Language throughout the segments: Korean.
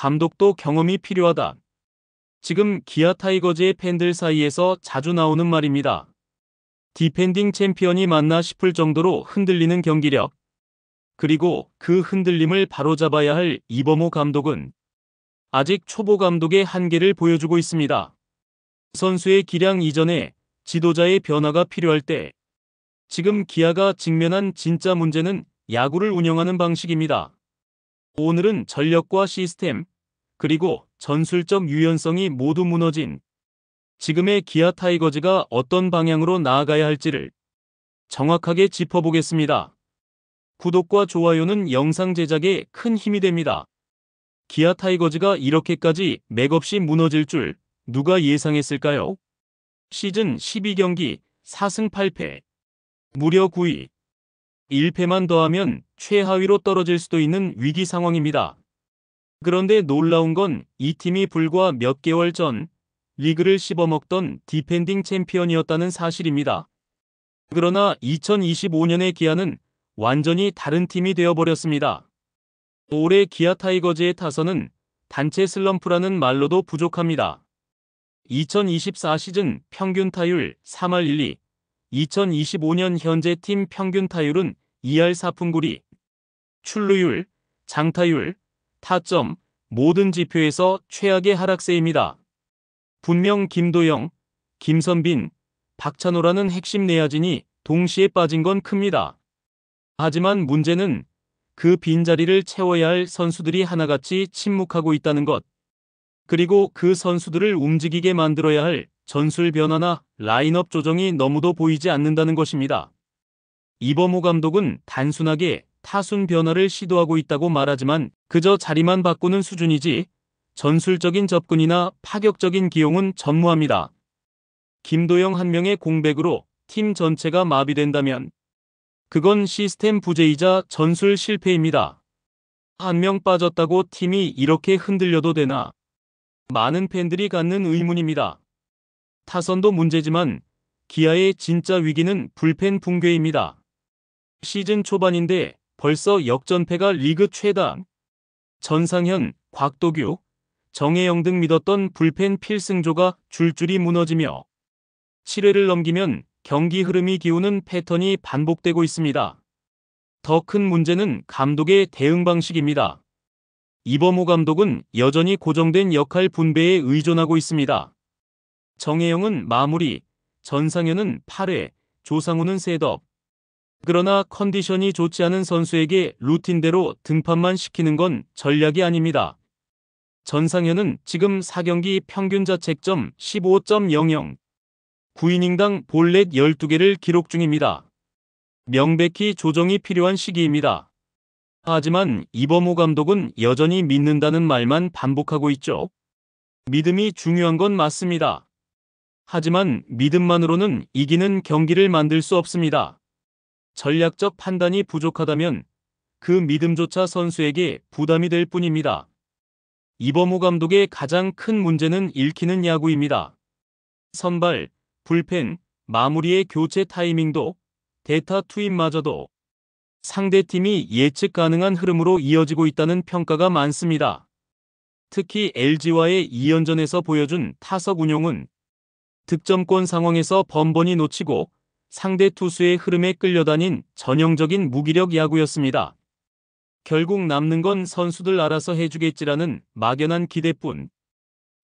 감독도 경험이 필요하다. 지금 기아 타이거즈의 팬들 사이에서 자주 나오는 말입니다. 디펜딩 챔피언이 맞나 싶을 정도로 흔들리는 경기력. 그리고 그 흔들림을 바로잡아야 할 이범호 감독은 아직 초보 감독의 한계를 보여주고 있습니다. 선수의 기량 이전에 지도자의 변화가 필요할 때 지금 기아가 직면한 진짜 문제는 야구를 운영하는 방식입니다. 오늘은 전력과 시스템, 그리고 전술적 유연성이 모두 무너진 지금의 기아 타이거즈가 어떤 방향으로 나아가야 할지를 정확하게 짚어보겠습니다. 구독과 좋아요는 영상 제작에 큰 힘이 됩니다. 기아 타이거즈가 이렇게까지 맥없이 무너질 줄 누가 예상했을까요? 시즌 12경기 4승 8패, 무려 9위. 1패만 더하면 최하위로 떨어질 수도 있는 위기 상황입니다. 그런데 놀라운 건 이 팀이 불과 몇 개월 전 리그를 씹어먹던 디펜딩 챔피언이었다는 사실입니다. 그러나 2025년의 기아는 완전히 다른 팀이 되어버렸습니다. 올해 기아 타이거즈의 타선은 단체 슬럼프라는 말로도 부족합니다. 2024 시즌 평균 타율 3할 1리, 2025년 현재 팀 평균 타율은 2할 4푼 9리, 출루율, 장타율, 타점, 모든 지표에서 최악의 하락세입니다. 분명 김도영, 김선빈, 박찬호라는 핵심 내야진이 동시에 빠진 건 큽니다. 하지만 문제는 그 빈자리를 채워야 할 선수들이 하나같이 침묵하고 있다는 것. 그리고 그 선수들을 움직이게 만들어야 할 전술 변화나 라인업 조정이 너무도 보이지 않는다는 것입니다. 이범호 감독은 단순하게 타순 변화를 시도하고 있다고 말하지만 그저 자리만 바꾸는 수준이지 전술적인 접근이나 파격적인 기용은 전무합니다. 김도영 한 명의 공백으로 팀 전체가 마비된다면 그건 시스템 부재이자 전술 실패입니다. 한 명 빠졌다고 팀이 이렇게 흔들려도 되나? 많은 팬들이 갖는 의문입니다. 타선도 문제지만 기아의 진짜 위기는 불펜 붕괴입니다. 시즌 초반인데 벌써 역전패가 리그 최다. 전상현, 곽도규, 정혜영 등 믿었던 불펜 필승조가 줄줄이 무너지며 7회를 넘기면 경기 흐름이 기우는 패턴이 반복되고 있습니다. 더 큰 문제는 감독의 대응 방식입니다. 이범호 감독은 여전히 고정된 역할 분배에 의존하고 있습니다. 정혜영은 마무리, 전상현은 8회, 조상우는 셋업. 그러나 컨디션이 좋지 않은 선수에게 루틴대로 등판만 시키는 건 전략이 아닙니다. 전상현은 지금 4경기 평균 자책점 15.00, 9이닝당 볼넷 12개를 기록 중입니다. 명백히 조정이 필요한 시기입니다. 하지만 이범호 감독은 여전히 믿는다는 말만 반복하고 있죠. 믿음이 중요한 건 맞습니다. 하지만 믿음만으로는 이기는 경기를 만들 수 없습니다. 전략적 판단이 부족하다면 그 믿음조차 선수에게 부담이 될 뿐입니다. 이범호 감독의 가장 큰 문제는 읽히는 야구입니다. 선발, 불펜, 마무리의 교체 타이밍도, 대타 투입마저도 상대팀이 예측 가능한 흐름으로 이어지고 있다는 평가가 많습니다. 특히 LG와의 2연전에서 보여준 타석 운용은 득점권 상황에서 번번이 놓치고 상대 투수의 흐름에 끌려다닌 전형적인 무기력 야구였습니다. 결국 남는 건 선수들 알아서 해주겠지라는 막연한 기대뿐.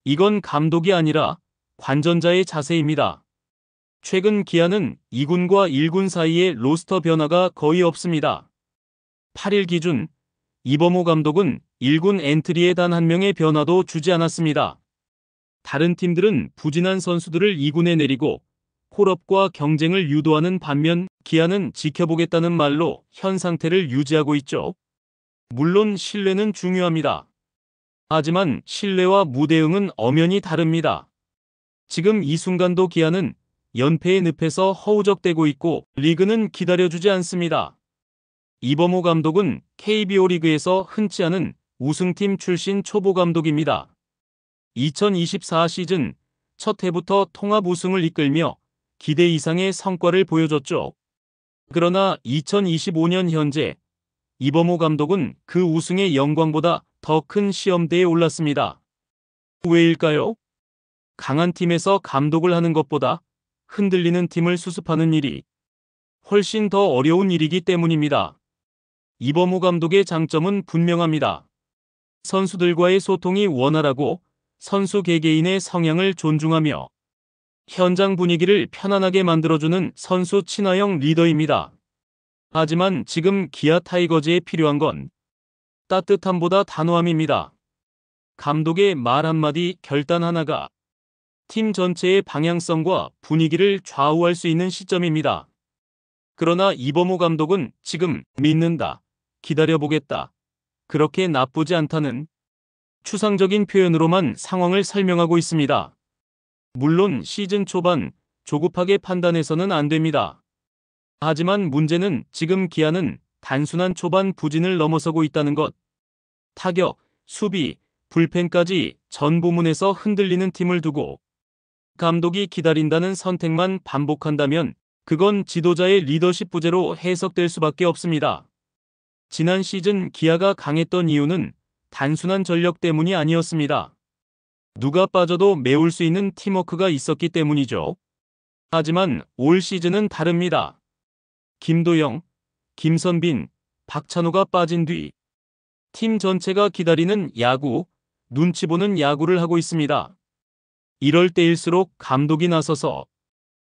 이건 감독이 아니라 관전자의 자세입니다. 최근 기아는 2군과 1군 사이의 로스터 변화가 거의 없습니다. 8일 기준 이범호 감독은 1군 엔트리에 단 한 명의 변화도 주지 않았습니다. 다른 팀들은 부진한 선수들을 2군에 내리고 콜업과 경쟁을 유도하는 반면 기아는 지켜보겠다는 말로 현 상태를 유지하고 있죠. 물론 신뢰는 중요합니다. 하지만 신뢰와 무대응은 엄연히 다릅니다. 지금 이 순간도 기아는 연패의 늪에서 허우적대고 있고 리그는 기다려주지 않습니다. 이범호 감독은 KBO 리그에서 흔치 않은 우승팀 출신 초보 감독입니다. 2024 시즌 첫 해부터 통합 우승을 이끌며 기대 이상의 성과를 보여줬죠. 그러나 2025년 현재 이범호 감독은 그 우승의 영광보다 더 큰 시험대에 올랐습니다. 왜일까요? 강한 팀에서 감독을 하는 것보다 흔들리는 팀을 수습하는 일이 훨씬 더 어려운 일이기 때문입니다. 이범호 감독의 장점은 분명합니다. 선수들과의 소통이 원활하고 선수 개개인의 성향을 존중하며 현장 분위기를 편안하게 만들어주는 선수 친화형 리더입니다. 하지만 지금 기아 타이거즈에 필요한 건 따뜻함보다 단호함입니다. 감독의 말 한마디, 결단 하나가 팀 전체의 방향성과 분위기를 좌우할 수 있는 시점입니다. 그러나 이범호 감독은 지금 믿는다, 기다려보겠다, 그렇게 나쁘지 않다는 추상적인 표현으로만 상황을 설명하고 있습니다. 물론 시즌 초반 조급하게 판단해서는 안 됩니다. 하지만 문제는 지금 기아는 단순한 초반 부진을 넘어서고 있다는 것. 타격, 수비, 불펜까지 전 부문에서 흔들리는 팀을 두고 감독이 기다린다는 선택만 반복한다면 그건 지도자의 리더십 부재로 해석될 수밖에 없습니다. 지난 시즌 기아가 강했던 이유는 단순한 전력 때문이 아니었습니다. 누가 빠져도 메울 수 있는 팀워크가 있었기 때문이죠. 하지만 올 시즌은 다릅니다. 김도영, 김선빈, 박찬호가 빠진 뒤 팀 전체가 기다리는 야구, 눈치 보는 야구를 하고 있습니다. 이럴 때일수록 감독이 나서서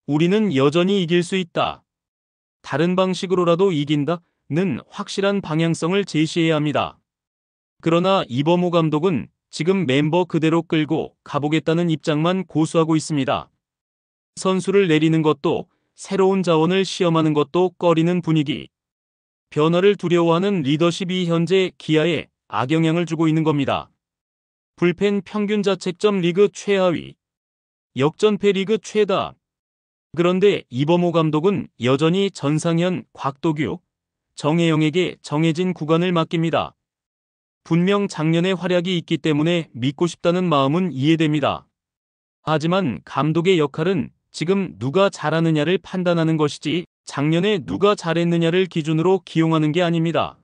우리는 여전히 이길 수 있다, 다른 방식으로라도 이긴다는 확실한 방향성을 제시해야 합니다. 그러나 이범호 감독은 지금 멤버 그대로 끌고 가보겠다는 입장만 고수하고 있습니다. 선수를 내리는 것도 새로운 자원을 시험하는 것도 꺼리는 분위기. 변화를 두려워하는 리더십이 현재 기아에 악영향을 주고 있는 겁니다. 불펜 평균 자책점 리그 최하위, 역전패 리그 최다. 그런데 이범호 감독은 여전히 전상현, 곽도규, 정혜영에게 정해진 구간을 맡깁니다. 분명 작년의 활약이 있기 때문에 믿고 싶다는 마음은 이해됩니다. 하지만 감독의 역할은 지금 누가 잘하느냐를 판단하는 것이지 작년에 누가 잘했느냐를 기준으로 기용하는 게 아닙니다.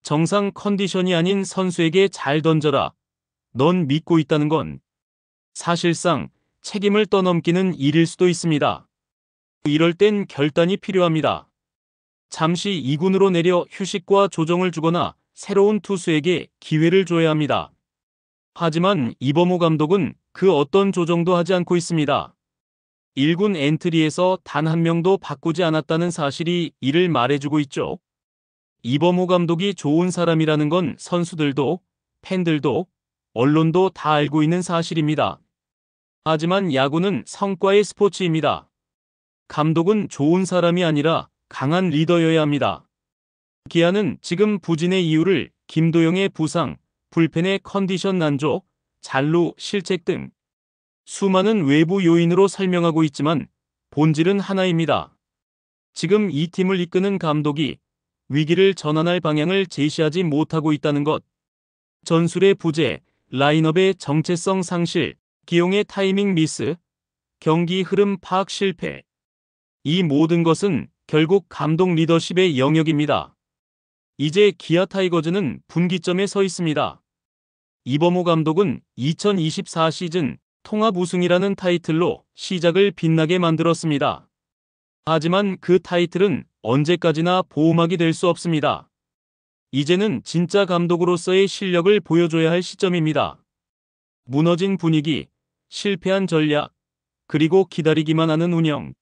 정상 컨디션이 아닌 선수에게 잘 던져라, 넌 믿고 있다는 건 사실상 책임을 떠넘기는 일일 수도 있습니다. 이럴 땐 결단이 필요합니다. 잠시 2군으로 내려 휴식과 조정을 주거나 새로운 투수에게 기회를 줘야 합니다. 하지만 이범호 감독은 그 어떤 조정도 하지 않고 있습니다. 1군 엔트리에서 단 한 명도 바꾸지 않았다는 사실이 이를 말해주고 있죠. 이범호 감독이 좋은 사람이라는 건 선수들도, 팬들도, 언론도 다 알고 있는 사실입니다. 하지만 야구는 성과의 스포츠입니다. 감독은 좋은 사람이 아니라 강한 리더여야 합니다. 기아는 지금 부진의 이유를 김도영의 부상, 불펜의 컨디션 난조, 잔루, 실책 등 수많은 외부 요인으로 설명하고 있지만 본질은 하나입니다. 지금 이 팀을 이끄는 감독이 위기를 전환할 방향을 제시하지 못하고 있다는 것. 전술의 부재, 라인업의 정체성 상실, 기용의 타이밍 미스, 경기 흐름 파악 실패. 이 모든 것은 결국 감독 리더십의 영역입니다. 이제 기아 타이거즈는 분기점에 서 있습니다. 이범호 감독은 2024 시즌 통합 우승이라는 타이틀로 시작을 빛나게 만들었습니다. 하지만 그 타이틀은 언제까지나 보호막이 될 수 없습니다. 이제는 진짜 감독으로서의 실력을 보여줘야 할 시점입니다. 무너진 분위기, 실패한 전략, 그리고 기다리기만 하는 운영.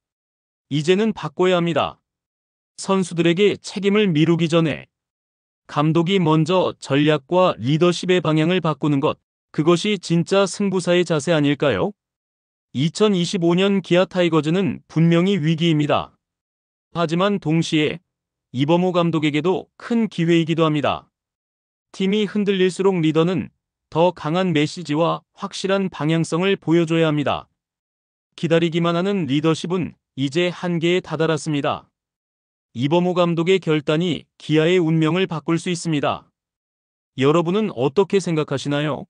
이제는 바꿔야 합니다. 선수들에게 책임을 미루기 전에 감독이 먼저 전략과 리더십의 방향을 바꾸는 것, 그것이 진짜 승부사의 자세 아닐까요? 2025년 기아 타이거즈는 분명히 위기입니다. 하지만 동시에 이범호 감독에게도 큰 기회이기도 합니다. 팀이 흔들릴수록 리더는 더 강한 메시지와 확실한 방향성을 보여줘야 합니다. 기다리기만 하는 리더십은 이제 한계에 다다랐습니다. 이범호 감독의 결단이 기아의 운명을 바꿀 수 있습니다. 여러분은 어떻게 생각하시나요?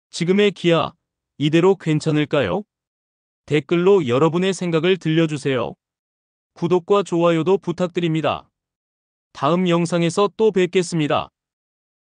지금의 기아, 이대로 괜찮을까요? 댓글로 여러분의 생각을 들려주세요. 구독과 좋아요도 부탁드립니다. 다음 영상에서 또 뵙겠습니다.